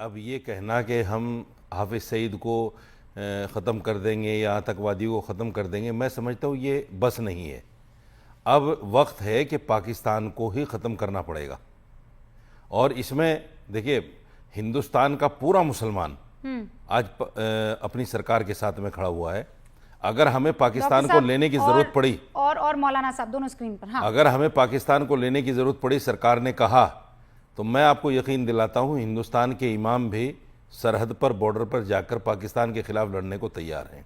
अब ये कहना कि हम हाफिज सईद को ख़त्म कर देंगे या आतंकवादियों को ख़त्म कर देंगे, मैं समझता हूँ ये बस नहीं है। अब वक्त है कि पाकिस्तान को ही ख़त्म करना पड़ेगा। और इसमें देखिए, हिंदुस्तान का पूरा मुसलमान आज अपनी सरकार के साथ में खड़ा हुआ है। अगर हमें पाकिस्तान को लेने की ज़रूरत पड़ी, और मौलाना साहब दोनों स्क्रीन पर, हाँ, अगर हमें पाकिस्तान को लेने की ज़रूरत पड़ी, सरकार ने कहा, तो मैं आपको यकीन दिलाता हूँ हिंदुस्तान के इमाम भी सरहद पर, बॉर्डर पर जाकर पाकिस्तान के खिलाफ लड़ने को तैयार हैं।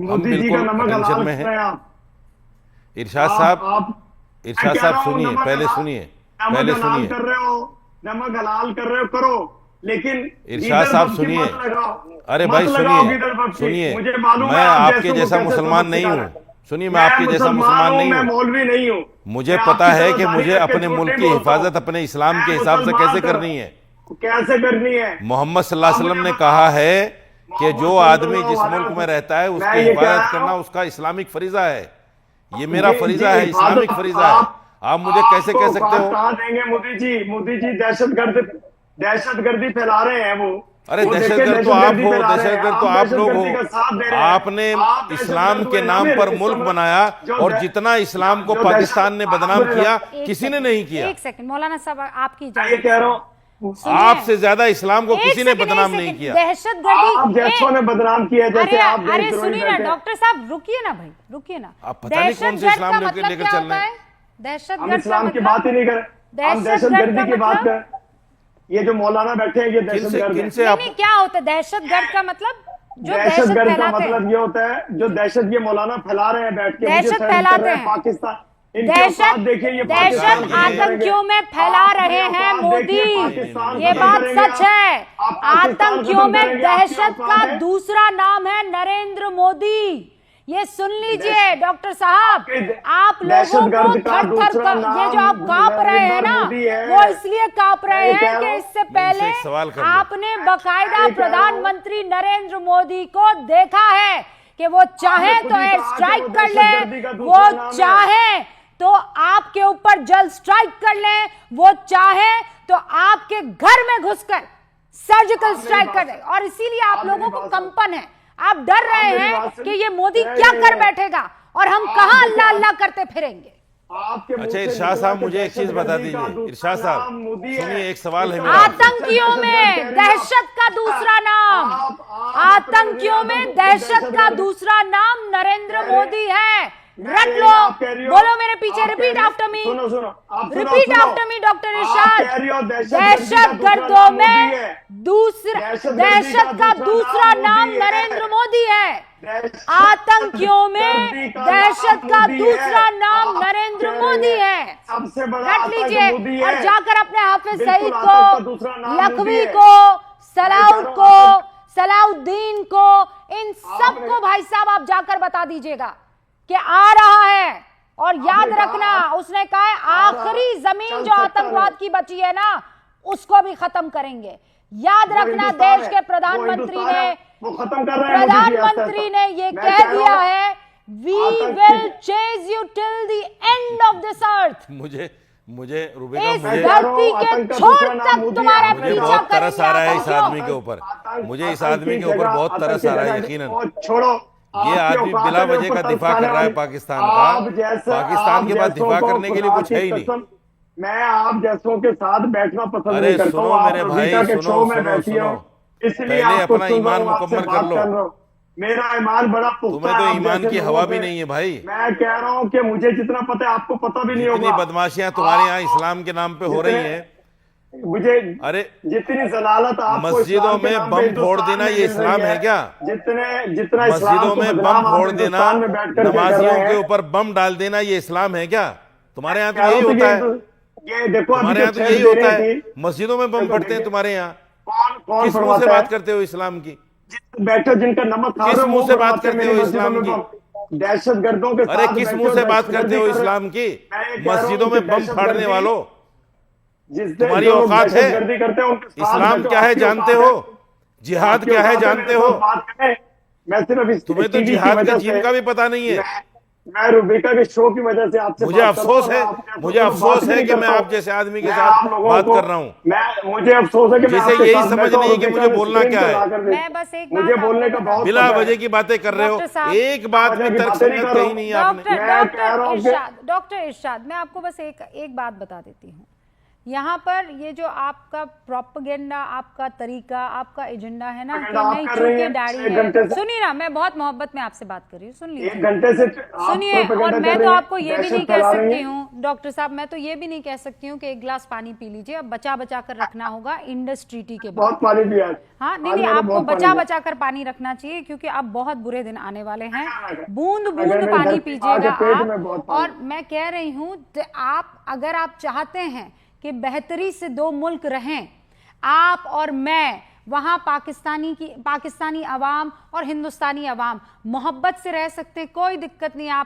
हम बिल्कुल टेंशन में हैं। इरशाद साहब सुनिए, पहले सुनिए। कर रहे हो, नमक हलाल कर रहे हो, करो, लेकिन इरशाद साहब सुनिए। अरे भाई सुनिए, मैं आपके जैसा मुसलमान नहीं हूँ। सुनिए, मैं आपके जैसा मुसलमान नहीं हूँ, मौलवी नहीं हूँ। मुझे पता है कि मुझे अपने मुल्क की हिफाजत अपने इस्लाम के हिसाब से कैसे करनी है। मोहम्मद सल्लल्लाहु अलैहि वसल्लम ने कहा है कि जो आदमी जिस मुल्क में रहता है उसकी हिफाजत करना उसका इस्लामिक फरीजा है। ये मेरा फरीजा है, इस्लामिक फरीजा है। आप मुझे कैसे कह सकते हो? कहाँ देंगे मोदी जी दहशतगर्दी फैला रहे हैं वो। अरे दहशतगर्द तो आप हो, दहशतगर्द तो आप लोग हो। आपने इस्लाम के नाम पर मुल्क बनाया, और जितना इस्लाम को पाकिस्तान ने बदनाम किया किसी ने नहीं किया। एक सेकंड मौलाना साहब, आपकी कह रहा हूँ, आपसे ज्यादा इस्लाम को किसी ने बदनाम नहीं किया। दहशतगर्दी जैसों ने बदनाम किया, जैसे आप। अरे सुनिए ना डॉक्टर साहब, रुकिए ना भाई, रुकिए ना। आप पता नहीं कौन से इस्लाम लेकर चल रहे हैं। दहशतगर्द इस्लाम की बात ही नहीं कर, हम दहशतगर्दी की बात कर। ये जो मौलाना बैठे हैं ये दहशतगर्द नहीं, क्या होता है दहशतगर्द का मतलब? जो दहशतगर्द का मतलब ये होता है जो दहशत ये मौलाना फैला रहे हैं बैठ के, दहशत फैलाते हैं पाकिस्तान। दहशत आतंकियों में फैला रहे हैं मोदी, ये बात सच है। आतंकियों में दहशत का दूसरा नाम है नरेंद्र मोदी। ये सुन लीजिए डॉक्टर साहब, आप लोगों को थर-थर ये जो आप कांप रहे हैं ना, वो इसलिए कांप रहे हैं कि इससे पहले आपने बकायदा प्रधानमंत्री नरेंद्र मोदी को देखा है कि वो चाहे तो एयर स्ट्राइक कर ले, वो चाहे तो आपके ऊपर जल स्ट्राइक कर ले, वो चाहे तो आपके घर में घुसकर सर्जिकल स्ट्राइक कर ले। और इसीलिए आप लोगों को कंपन है, आप डर रहे हैं कि ये मोदी क्या कर बैठेगा और हम कहां अल्लाह अल्लाह करते फिरेंगे। अच्छा इरशाद साहब, मुझे एक चीज बता दीजिए। इरशाद साहब सुनिए, एक सवाल है मेरा। आतंकियों में दहशत का दूसरा नाम, आतंकियों में दहशत का दूसरा नाम नरेंद्र मोदी है। रट लो, बोलो मेरे पीछे, repeat after me, repeat after me doctor Irshad. दहशत गर्दों में दहशत का दूसरा नाम नरेंद्र मोदी है। आतंकियों में दहशत का दूसरा नाम नरेंद्र मोदी है। रट लीजिए और जाकर अपने हाफिज सईद को, लखवी को, सलाउद्दीन को, इन सबको भाई साहब आप जाकर बता दीजिएगा कि आ रहा है। और याद रखना, उसने कहा है आखिरी जमीन जो आतंकवाद की बची है ना, उसको भी खत्म करेंगे। याद रखना, देश के प्रधानमंत्री ने ये कह दिया है, we will chase you till the end of this earth. मुझे रुबीना, इस धरती के छोर तक तुम्हारा पीछा बहुत तरस आ रहा है इस करेंगे। आदमी के ऊपर, मुझे इस आदमी के ऊपर बहुत तरस आ रहा है यकीनन। छोड़ो, ये आदमी बिला वजह का दिफा कर रहा है पाकिस्तान का। पाकिस्तान के बाद दिफा करने के लिए कुछ है ही नहीं। मैं आप जैसों के साथ बैठना पसंद अरे नहीं करता सुनो मेरे भाई, सुनो, पहले अपना ईमान मुकम्मल कर लो। मेरा ईमान बड़ा पुख्ता है। तुम्हें तो ईमान की हवा भी नहीं है भाई। मैं कह रहा हूँ कि मुझे जितना पता है आपको पता भी नहीं होगा। बदमाशियां तुम्हारे यहाँ इस्लाम के नाम पे हो रही हैं। मुझे अरे जितनी जलालत आपको मस्जिदों में बम फोड़ देना ये इस्लाम है क्या? जितना मस्जिदों में बम फोड़ देना, नमाजियों के ऊपर बम डाल देना ये इस्लाम है क्या? तुम्हारे यहाँ तो यही होता है। ये देखो, हमारे यहाँ तो यही होता है, मस्जिदों में बम फटते हैं तुम्हारे यहाँ। किस मुंह से बात करते हो इस्लाम की? बैठो जिनका नमक खा रहे हो, किस मुंह से बात करते हो इस्लाम की? दहशतगर्दों के अरे किस मुंह से बात करते हो इस्लाम की? मस्जिदों में बम फाड़ने वालों, तुम्हारी औकात है? इस्लाम क्या है जानते हो? जिहाद क्या है जानते हो? मैं सिर्फ तुम्हें तो जिहाद का जीन का भी पता नहीं है। मैं रूबिका के शो की वजह से आपसे मुझे बात कर रहा हूं अफसोस और है, आपके मुझे साथ अफसोस बात है नहीं कि मैं करता आप हूं। जैसे आदमी के मैं साथ आप लोगों बात को- कर रहा हूं। मुझे अफसोस है कि मैं जिसे आपके यही साथ समझ बैठा हूं, नहीं है कि रूबिका मुझे ने बोलना स्क्रीन क्या पे है। ला कर दे- मैं बस एक बात मुझे आपको बोलने का बता बहुत बिला पता है। वजह की बातें कर रहे हो, डॉक्टर साहब, एक बात वजह में की तर्क बातें नहीं संगत कर रहा कही हूं। नहीं है आपने। मैं कह रहा हूं कि- डॉक्टर इरशाद, मैं आपको बस एक बात बता देती हूँ। यहाँ पर ये जो आपका प्रोपेगेंडा, आपका तरीका, आपका एजेंडा है ना कि प्रोपेगेंडा आप नहीं कर रही चूंकि हैं, डैडी एक है, घंटे से- सुनिए ना, मैं बहुत मोहब्बत में आपसे बात कर रही हूँ, सुन एक लीजिए, घंटे से आप सुनिए। और प्रोपेगेंडा मैं कर तो रही हैं, आपको ये भी दहशत नहीं कह फैला रही सकती हैं। हूँ डॉक्टर साहब, मैं तो ये भी नहीं कह सकती हूँ कि एक गिलास पानी पी लीजिए, अब बचा बचा कर रखना होगा इंडस ट्रीटी के बाद। बहुत पानी पिया है। हाँ, नहीं आज नहीं, मैंने आपको बहुत पानी बचा पिया। बचा कर पानी रखना चाहिए, क्योंकि अब बहुत बुरे दिन आने वाले हैं। अगर बूंद बूंद मेरे पानी घर- पीजिएगा आगे पेट आप। में बहुत पानी। और मैं कह रही हूँ, अगर आप चाहते हैं कि बेहतरी से दो मुल्क रहें, आप और मैं, वहां पाकिस्तानी अवाम और हिंदुस्तानी अवाम मोहब्बत से रह सकते, कोई दिक्कत नहीं। आप